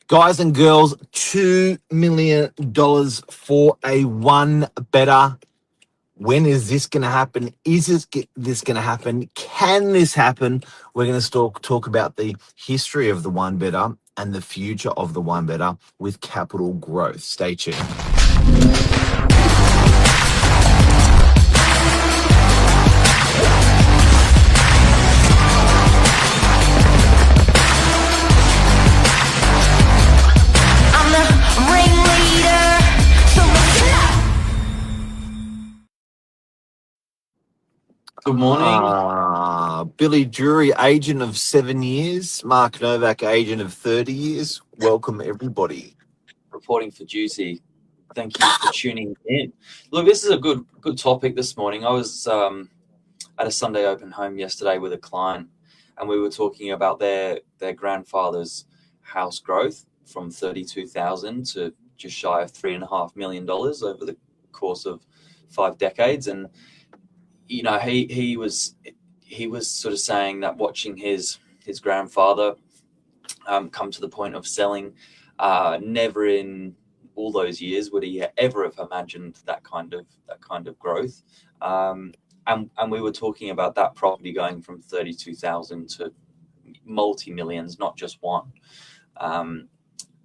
Guys and girls, $2 million for a one better. When is this going to happen? Is this going to happen? Can this happen? We're going to talk about the history of the one better and the future of the one better with capital growth. Stay tuned. Good morning. Billy Drury, agent of 7 years. Mark Novak, agent of 30 years. Welcome, everybody. Reporting for duty. Thank you for tuning in. Look, this is a good topic this morning. I was at a Sunday open home yesterday with a client, and we were talking about their grandfather's house growth from $32,000 to just shy of $3.5 million over the course of 5 decades. And you know, he was sort of saying that watching his grandfather come to the point of selling, never in all those years would he ever have imagined that kind of growth. And we were talking about that property going from 32,000 to multi-millions, not just one, and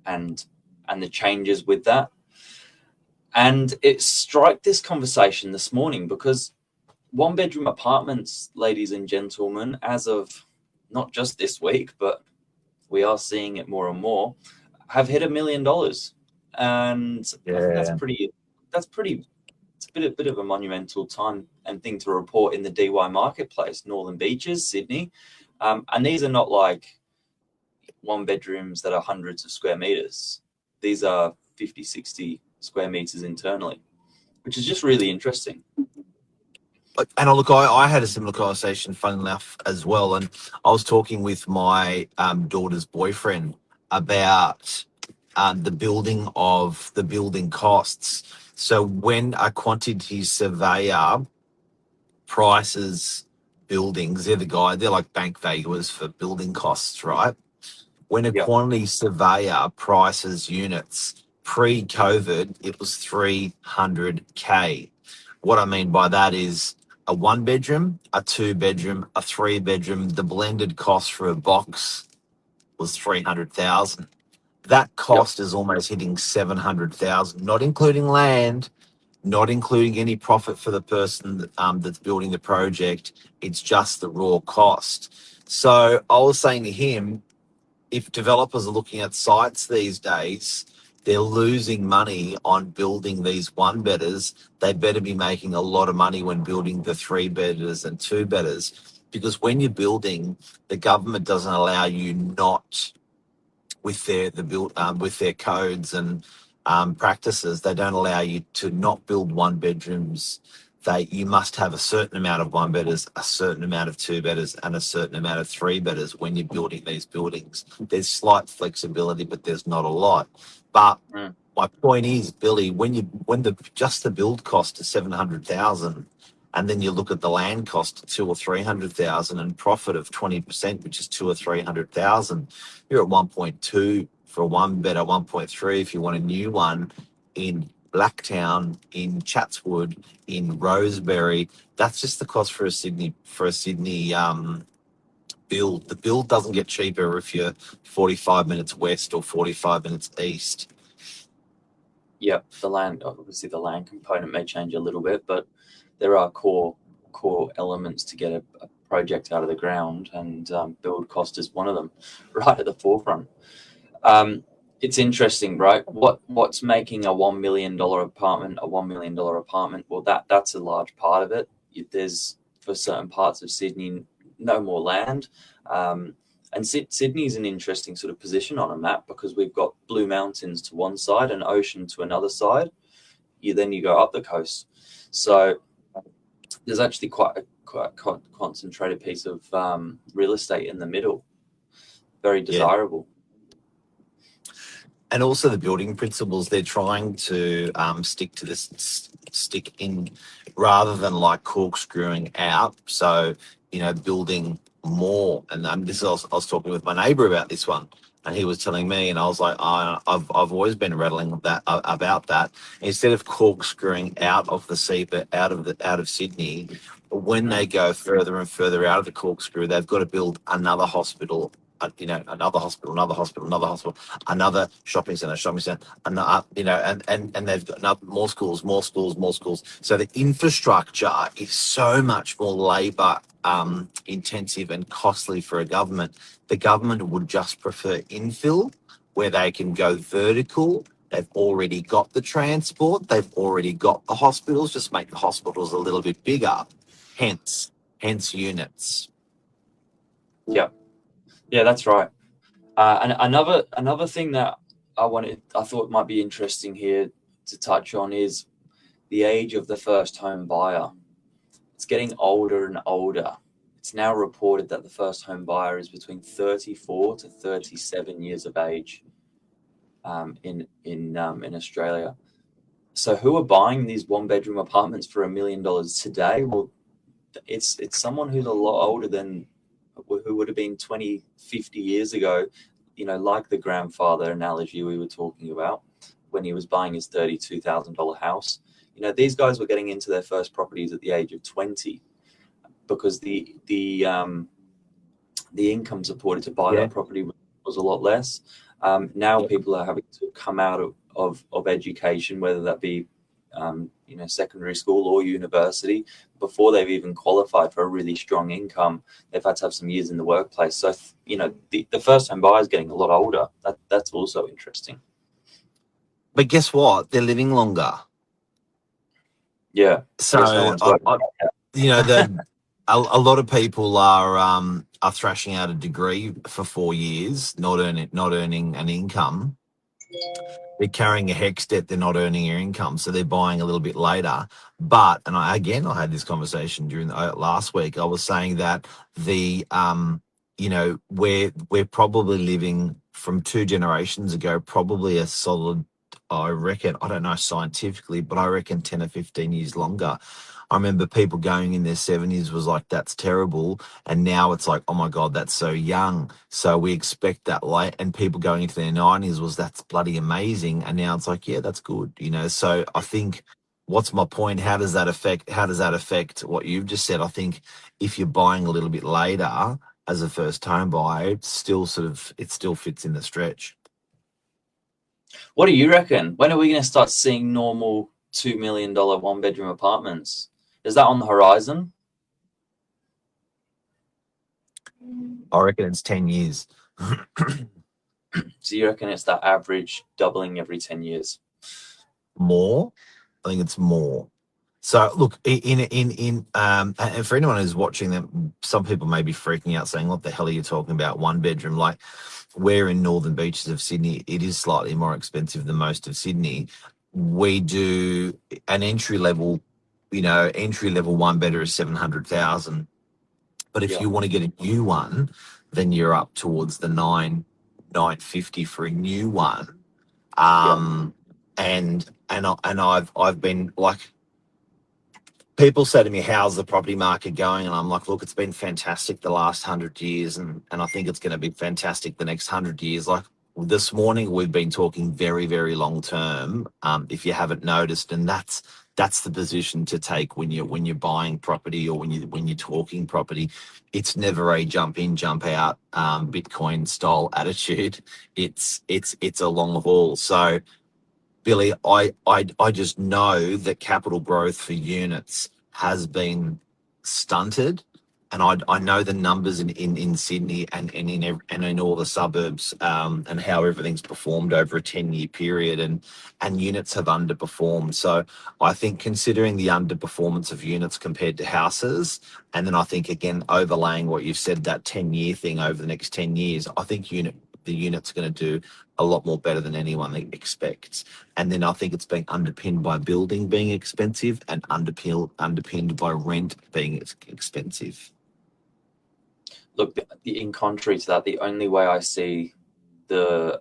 the changes with that. And it struck this conversation this morning because one-bedroom apartments, ladies and gentlemen, as of not just this week, but we are seeing it more and more, have hit $1 million, and that's pretty. It's a bit of a monumental time and thing to report in the DY marketplace, Northern Beaches, Sydney, and these are not like one bedrooms that are hundreds of square meters. These are 50, 60 square meters internally, which is just really interesting. And look, I had a similar conversation, fun enough, as well. And I was talking with my daughter's boyfriend about the building costs. So when a quantity surveyor prices buildings, they're like bank valuers for building costs, right? When a quantity surveyor prices units pre-COVID, it was $300K. What I mean by that is a 1-bedroom, a 2-bedroom, a 3-bedroom, the blended cost for a box was $300,000. That cost is almost hitting $700,000, not including land, not including any profit for the person that's building the project. It's just the raw cost. So I was saying to him, if developers are looking at sites these days, they're losing money on building these one-bedders. They better be making a lot of money when building the 3-bedders and 2-bedders, because when you're building, the government doesn't allow you not, with their codes and practices, they don't allow you to not build 1-bedrooms. You must have a certain amount of 1-bedders, a certain amount of 2-bedders, and a certain amount of 3-bedders when you're building these buildings. There's slight flexibility, but there's not a lot. But my point is, Billy, when the build cost is $700,000, and then you look at the land cost of $200,000 or $300,000 and profit of 20%, which is $200,000 or $300,000, you're at 1.2 for a 1-bedder, 1.3 if you want a new one in Blacktown, in Chatswood, in Rosebery. That's just the cost for a Sydney build. The build doesn't get cheaper if you're 45 minutes west or 45 minutes east. Yep, the land component may change a little bit, but there are core elements to get a project out of the ground, and build cost is one of them, right at the forefront. It's interesting, right? What's making a $1 million apartment a $1 million apartment? Well, that's a large part of it. There's, for certain parts of Sydney, no more land. And Sydney is an interesting sort of position on a map because we've got Blue Mountains to one side and ocean to another side. Then you go up the coast. So there's actually quite a concentrated piece of real estate in the middle. Very desirable. Yeah. And also the building principles, they're trying to stick in rather than like corkscrewing out. So, building more. And I was talking with my neighbour about this one. And he was telling me, and I was like, I've always been rattling that about that. Instead of corkscrewing out of the sea, but out of Sydney, when they go further and further out of the corkscrew, they've got to build another hospital. Another hospital, another hospital, another hospital, another shopping centre, another, and they've got more schools, more schools, more schools. So the infrastructure is so much more labour intensive and costly for a government. The government would just prefer infill, where they can go vertical. They've already got the transport. They've already got the hospitals. Just make the hospitals a little bit bigger. Hence units. Yeah, yeah, that's right. And another thing that I thought might be interesting here to touch on is the age of the first home buyer. It's getting older and older. It's now reported that the first home buyer is between 34 to 37 years of age in Australia. So who are buying these one-bedroom apartments for $1 million today? Well, it's someone who's a lot older than who would have been 20, 50 years ago, like the grandfather analogy we were talking about when he was buying his $32,000 house. These guys were getting into their first properties at the age of 20 because the income supported to buy that property was a lot less. Now people are having to come out of education, whether that be secondary school or university, before they've even qualified for a really strong income. They've had to have some years in the workplace. So the first home buyer is getting a lot older. That's also interesting. But guess what? They're living longer. Yeah. So I guess no one's working. a lot of people are thrashing out a degree for 4 years, not earning an income. They're carrying a HECS debt, they're not earning your income, so they're buying a little bit later. But, and I had this conversation during last week. I was saying that we're probably living from 2 generations ago, probably a solid, I reckon, I don't know scientifically, but I reckon 10 or 15 years longer. I remember people going in their 70s was like, that's terrible. And now it's like, oh my God, that's so young. So we expect that late. And people going into their 90s was, that's bloody amazing. And now it's like, yeah, that's good. So I think, what's my point? How does that affect what you've just said? I think if you're buying a little bit later as a first home buyer, it still fits in the stretch. What do you reckon? When are we going to start seeing normal $2 million one-bedroom apartments? Is that on the horizon? I reckon it's 10 years. So you reckon it's that average doubling every 10 years? More? I think it's more. So look, and for anyone who's watching them, some people may be freaking out saying, what the hell are you talking about? One bedroom? Like, we're in northern beaches of Sydney. It is slightly more expensive than most of Sydney. We do an entry level one bedder is 700,000. But if you want to get a new one, then you're up towards the 950 for a new one. And I've been like, people say to me, how's the property market going? And I'm like, look, it's been fantastic the last 100 years. And I think it's going to be fantastic the next 100 years. Like this morning, we've been talking very, very long term. If you haven't noticed, and that's the position to take when you're buying property or when you're talking property. It's never a jump in, jump out, Bitcoin style attitude. It's a long haul. So Billy, I just know that capital growth for units has been stunted, and I know the numbers in Sydney and in all the suburbs, and how everything's performed over a 10-year period, and units have underperformed. So I think, considering the underperformance of units compared to houses, and then I think again overlaying what you've said, that 10-year thing over the next 10 years, I think the unit's going to do a lot more better than anyone expects. And then I think it's being underpinned by building being expensive and underpinned by rent being expensive. Look, in contrary to that, the only way I see this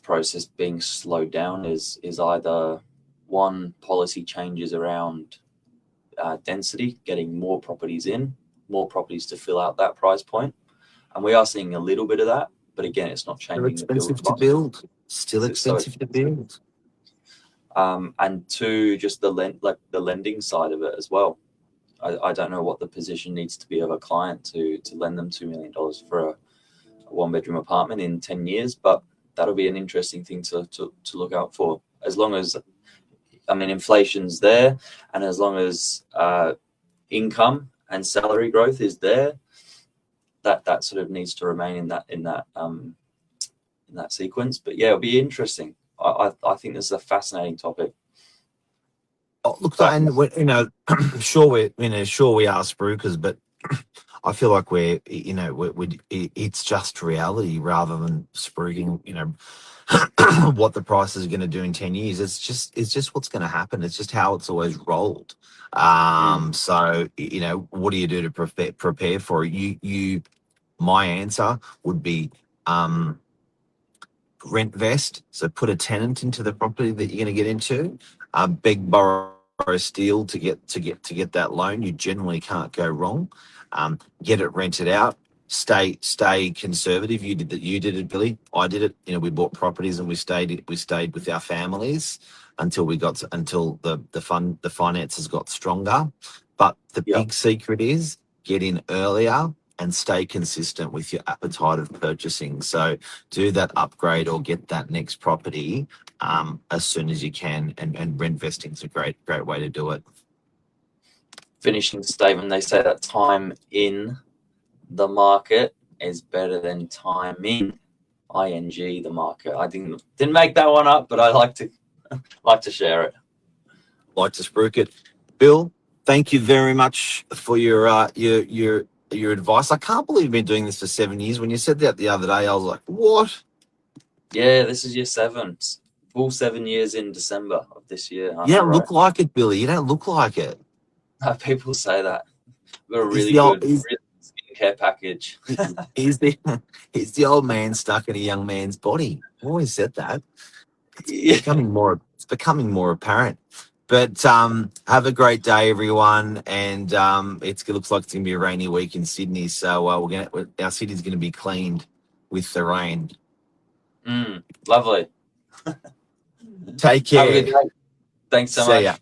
process being slowed down is either one, policy changes around density, getting more properties to fill out that price point, and we are seeing a little bit of that. but again, it's not Still changing the build expensive to cost. build. Still It's so expensive to build. And two, just the lending side of it as well. I don't know what the position needs to be of a client to lend them $2 million for a one-bedroom apartment in 10 years, but that'll be an interesting thing to look out for. As long as, inflation's there, and as long as income and salary growth is there, that sort of needs to remain in that sequence. But yeah, it'll be interesting. I think this is a fascinating topic. Oh, look, and sure we are spruikers, but I feel like it's just reality rather than spruiking. What the price is going to do in 10 years. It's just what's going to happen. It's just how it's always rolled. So what do you do to prepare for it? My answer would be Rentvest. So put a tenant into the property that you're going to get into. Beg, borrow, steal to get that loan. You generally can't go wrong. Get it rented out. Stay conservative. You did it, Billy. I did it. We bought properties and we stayed with our families until the finances got stronger. But the big secret is get in earlier and stay consistent with your appetite of purchasing. So do that upgrade or get that next property as soon as you can, and Rentvesting is a great way to do it. Finishing statement, they say that time in the market is better than timing, ing, the market. I didn't make that one up, but I like to share it. Like to spruik it. Bill, thank you very much for your advice. I can't believe you've been doing this for 7 years. When you said that the other day, I was like, what? Yeah, this is year 7. Full 7 years in December of this year. You don't look like it, Billy. You don't look like it. People say that. We've got a really good skincare package. He's the old man stuck in a young man's body. I always said that. It's becoming more apparent. But have a great day, everyone. And it looks like it's going to be a rainy week in Sydney. So our city's going to be cleaned with the rain. Lovely. Take care. Have a good day. Thanks so much. See ya.